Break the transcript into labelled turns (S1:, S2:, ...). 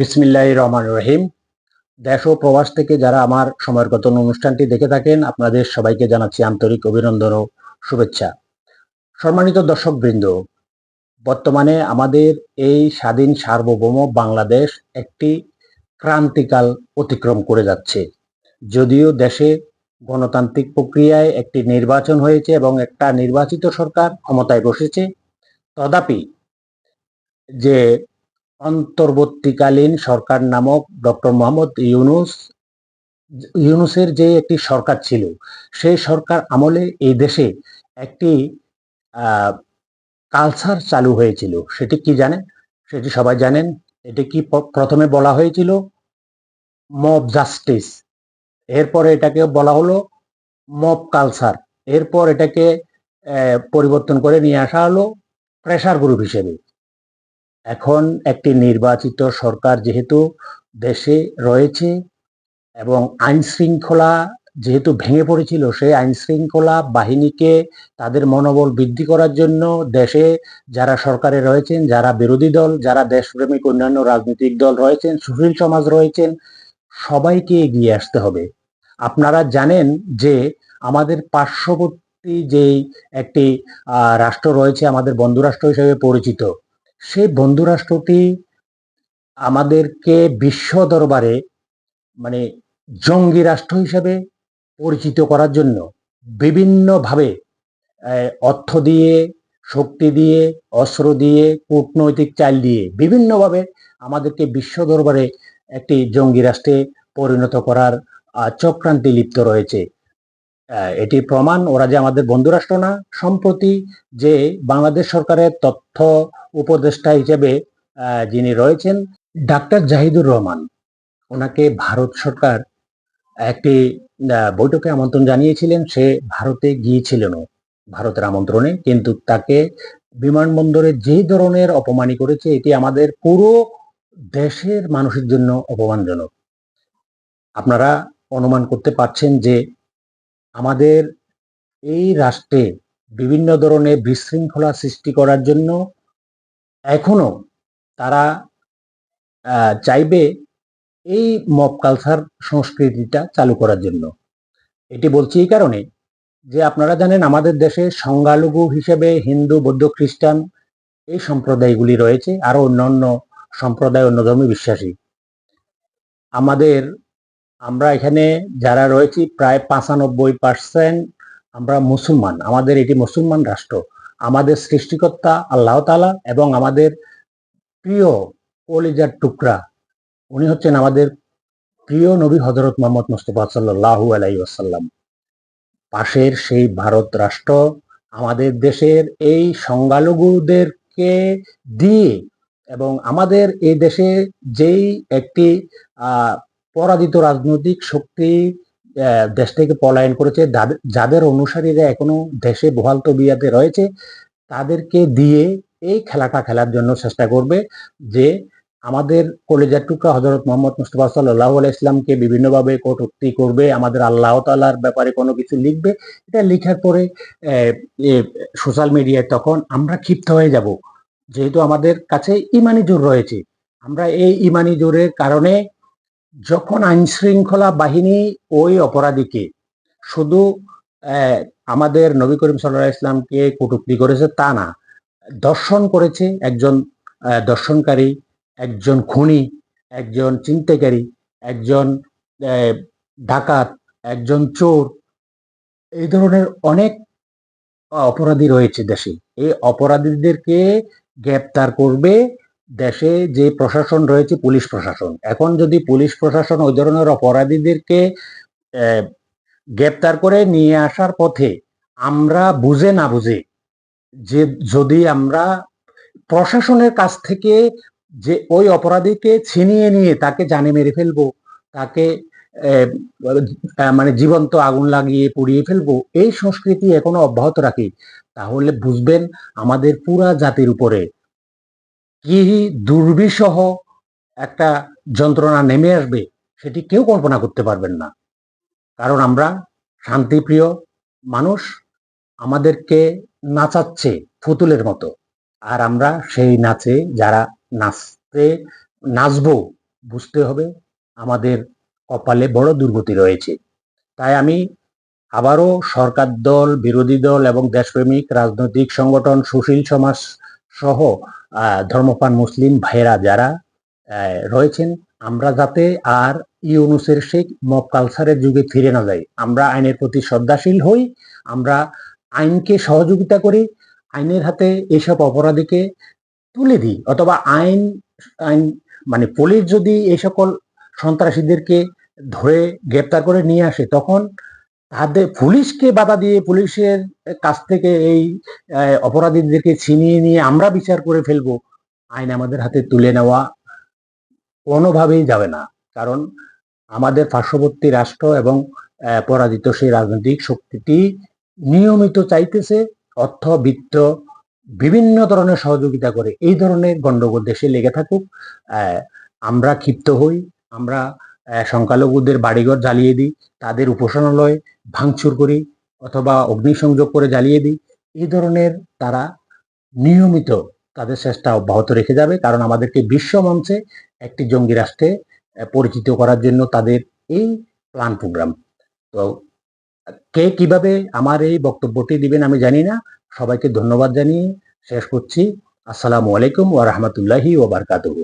S1: বিসমিল্লাহির রহমানির রহিম। দেশ ও প্রবাস থেকে যারা আমার সময়ের গঠন অনুষ্ঠানটি দেখে থাকেন, আপনাদের সবাইকে জানাচ্ছি আন্তরিক অভিনন্দন ও শুভেচ্ছা। সম্মানিত দর্শকবৃন্দ, বর্তমানে আমাদের এই স্বাধীন সার্বভৌম বাংলাদেশ একটি ক্রান্তিকাল অতিক্রম করে যাচ্ছে। যদিও দেশে গণতান্ত্রিক প্রক্রিয়ায় একটি নির্বাচন হয়েছে এবং একটা নির্বাচিত সরকার ক্ষমতায় বসেছে, তথাপি যে অন্তর্বর্তীকালীন সরকার নামক ডক্টর মোহাম্মদ ইউনূসের যে একটি সরকার ছিল, সেই সরকার আমলে এই দেশে একটি কালচার চালু হয়েছিল। সেটি কি জানেন? সেটি সবাই জানেন। এটি কি প্রথমে বলা হয়েছিল মব জাস্টিস, এরপরে এটাকে বলা হলো মব কালচার, এরপর এটাকে পরিবর্তন করে নিয়ে আসা হলো প্রেসার গ্রুপ হিসেবে। এখন একটি নির্বাচিত সরকার যেহেতু দেশে রয়েছে এবং আইন শৃঙ্খলা যেহেতু ভেঙে পড়েছিল, সেই আইন শৃঙ্খলা বাহিনীকে তাদের মনোবল বৃদ্ধি করার জন্য দেশে যারা সরকারে রয়েছেন, যারা বিরোধী দল, যারা দেশপ্রেমিক অন্যান্য রাজনৈতিক দল রয়েছেন, সুশীল সমাজ রয়েছেন, সবাইকে এগিয়ে আসতে হবে। আপনারা জানেন যে আমাদের পার্শ্ববর্তী যেই একটি রাষ্ট্র রয়েছে, আমাদের বন্ধুরাষ্ট্র হিসেবে পরিচিত, সেই বন্ধুরাষ্ট্রটি আমাদেরকে বিশ্ব দরবারে মানে জঙ্গি রাষ্ট্র হিসেবে পরিচিত করার জন্য বিভিন্নভাবে অর্থ দিয়ে, শক্তি দিয়ে, অস্ত্র দিয়ে, কূটনৈতিক চাল দিয়ে বিভিন্নভাবে আমাদেরকে বিশ্ব দরবারে একটি জঙ্গি রাষ্ট্রে পরিণত করার চক্রান্তে লিপ্ত রয়েছে। এটি প্রমাণ ওরা যে আমাদের বন্ধুরাষ্ট্র না। সম্প্রতি যে বাংলাদেশ সরকারের তথ্য উপদেষ্টা হিসেবে যিনি রয়েছেন ডাক্তার জাহিদুর রহমান, ওনাকে ভারত সরকার একটি বৈঠকে আমন্ত্রণ জানিয়েছিলেন। সে ভারতে গিয়েছিলেনও ভারতের আমন্ত্রণে, কিন্তু তাকে বিমানবন্দরে যেই ধরনের অপমানি করেছে, এটি আমাদের পুরো দেশের মানুষের জন্য অপমানজনক। আপনারা অনুমান করতে পারছেন যে আমাদের এই রাষ্ট্রে বিভিন্ন ধরনের বিশৃঙ্খলা সৃষ্টি করার জন্য এখনো তারা চাইবে এই মব কালচার সংস্কৃতিটা চালু করার জন্য। এটি বলছি এই কারণে যে আপনারা জানেন আমাদের দেশে সংখ্যালঘু হিসেবে হিন্দু, বৌদ্ধ, খ্রিস্টান এই সম্প্রদায়গুলি রয়েছে, আরো অন্যান্য সম্প্রদায়, অন্য ধর্মে বিশ্বাসী। আমরা এখানে যারা রয়েছি প্রায় 95% আমরা মুসলমান। আমাদের এটি মুসলমান রাষ্ট্র। আমাদের সৃষ্টিকর্তা আল্লাহ তাআলা এবং আমাদের প্রিয় কলিজার টুকরা উনি হচ্ছেন আমাদের প্রিয় নবী হযরত মুহাম্মদ মুস্তাফা সাল্লাল্লাহু আলাইহি ওয়াসাল্লাম। পাশের সেই ভারত রাষ্ট্র আমাদের দেশের এই সংখ্যালঘুদেরকে দিয়ে এবং আমাদের এই দেশে যেই একটি পরাজিত রাজনৈতিক শক্তি দেশ থেকে পলায়ন করেছে, যাদের অনুসারীরা এখনো দেশে বহাল তবিয়তে রয়েছে, তাদেরকে দিয়ে এই খেলাটা খেলার জন্য চেষ্টা করবে যে আমাদের কলিজার টুকরা হযরত মুহাম্মদ মুস্তাফা সাল্লাল্লাহু আলাইহি ওয়াসাল্লামকে বিভিন্নভাবে কটূক্তি করবে, আমাদের আল্লাহ তাআলার ব্যাপারে কোনো কিছু লিখবে। এটা লিখার পরে সোশ্যাল মিডিয়ায় তখন আমরা ক্ষিপ্ত হয়ে যাব, যেহেতু আমাদের কাছে ইমানি জোর রয়েছে। আমরা এই ইমানি জোরের কারণে যখন আইন শৃঙ্খলা বাহিনী ওই অপরাধীকে শুধু আমাদের নবী করিম সাল্লাল্লাহু আলাইহি ওয়াসাল্লামকে কটূক্তি করেছে তা না, দর্শন করেছে, একজন দর্শনকারী, একজন খুনি, একজন ছিনতাইকারী, একজন ডাকাত, একজন চোর, এই ধরনের অনেক অপরাধী রয়েছে দেশে। এই অপরাধীদেরকে গ্রেপ্তার করবে দেশে যে প্রশাসন রয়েছে, পুলিশ প্রশাসন। এখন যদি পুলিশ প্রশাসন ওই ধরনের অপরাধীদেরকে গ্রেপ্তার করে নিয়ে আসার পথে আমরা বুঝে না বুঝে যে যদি আমরা প্রশাসনের কাছ থেকে যে ওই অপরাধীকে ছিনিয়ে নিয়ে তাকে জানে মেরে ফেলবো, তাকে মানে জীবন্ত আগুন লাগিয়ে পুড়িয়ে ফেলবো, এই সংস্কৃতি এখনো অব্যাহত রাখি, তাহলে বুঝবেন আমাদের পুরা জাতির উপরে কি দুর্বিষহ একটা যন্ত্রণা নেমে আসবে, সেটি কেউ কল্পনা করতে পারবেন না। কারণ আমরা শান্তিপ্রিয় মানুষ, আমাদেরকে নাচাচ্ছে পুতুলের মতো, আর আমরা সেই নাচে যারা নাচবো, বুঝতে হবে আমাদের কপালে বড় দুর্গতি রয়েছে। তাই আমি আবারও সরকার দল, বিরোধী দল এবং দেশপ্রেমিক রাজনৈতিক সংগঠন, সুশীল সমাজ সহ ধর্মপ্রাণ মুসলিম ভাইয়েরা যারা রয়েছেন, আমরা যাতে আর ইউনূসের সেই মব কালচারের যুগে ফিরে না যাই। আমরা আইনের প্রতি শ্রদ্ধাশীল হই, আমরা আইনকে সহযোগিতা করি, আইনের হাতে এসব অপরাধীকে তুলে দিই, অথবা আইন আইন মানে পুলিশ যদি এই সকল সন্ত্রাসীদেরকে ধরে গ্রেপ্তার করে নিয়ে আসে, তখন তাদের পুলিশকে বাধা দিয়ে পুলিশের কাছ থেকে এই অপরাধীদেরকে ছিনিয়ে নিয়ে আমরা বিচার করে ফেলবো, আইন আমাদের হাতে তুলে নেওয়া কোনোভাবেই যাবে না। কারণ আমাদের পার্শ্ববর্তী রাষ্ট্র এবং পরাজিত সেই রাজনৈতিক শক্তিটি নিয়মিত চাইতেছে অর্থ, বিত্ত, বিভিন্ন ধরনের সহযোগিতা করে এই ধরনের গন্ডগোল দেশে লেগে থাকুক। আমরা ক্ষিপ্ত হই, আমরা সংখ্যালঘুদের বাড়িঘর জ্বালিয়ে দিই, তাদের উপাসনালয় ভাঙচুর করি অথবা অগ্নিসংযোগ করে জ্বালিয়ে দিই। এই ধরনের তারা নিয়মিত তাদের চেষ্টা অব্যাহত রেখে যাবে, কারণ আমাদেরকে বিশ্ব মঞ্চে একটি জঙ্গি রাষ্ট্রে পরিচিত করার জন্য তাদের এই প্ল্যান প্রোগ্রাম। তো কে কিভাবে আমার এই বক্তব্যটি দিবেন আমি জানি না। সবাইকে ধন্যবাদ জানিয়ে শেষ করছি। আসসালামু আলাইকুম ওয়া রাহমাতুল্লাহি ওয়া বারাকাতুহু।